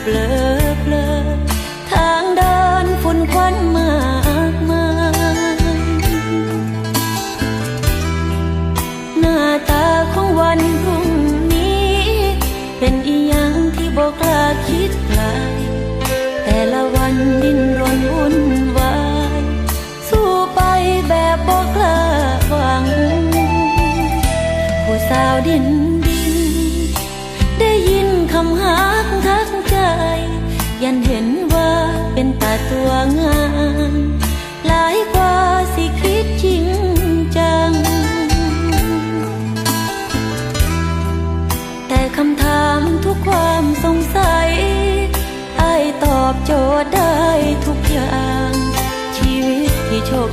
เบลอเบลอทางเดินฝุ่นควันมากมายหน้าตาของวันพรุ่งนี้เป็นอีหยังที่บ่กล้าคิดไกลแต่ละวันดิ้นรนวุ่นวายสู้ไปแบบบ่กล้าหวังผู้สาวดินได้ยินคำหักทักใจยันเห็นว่าเป็นตาตัวงา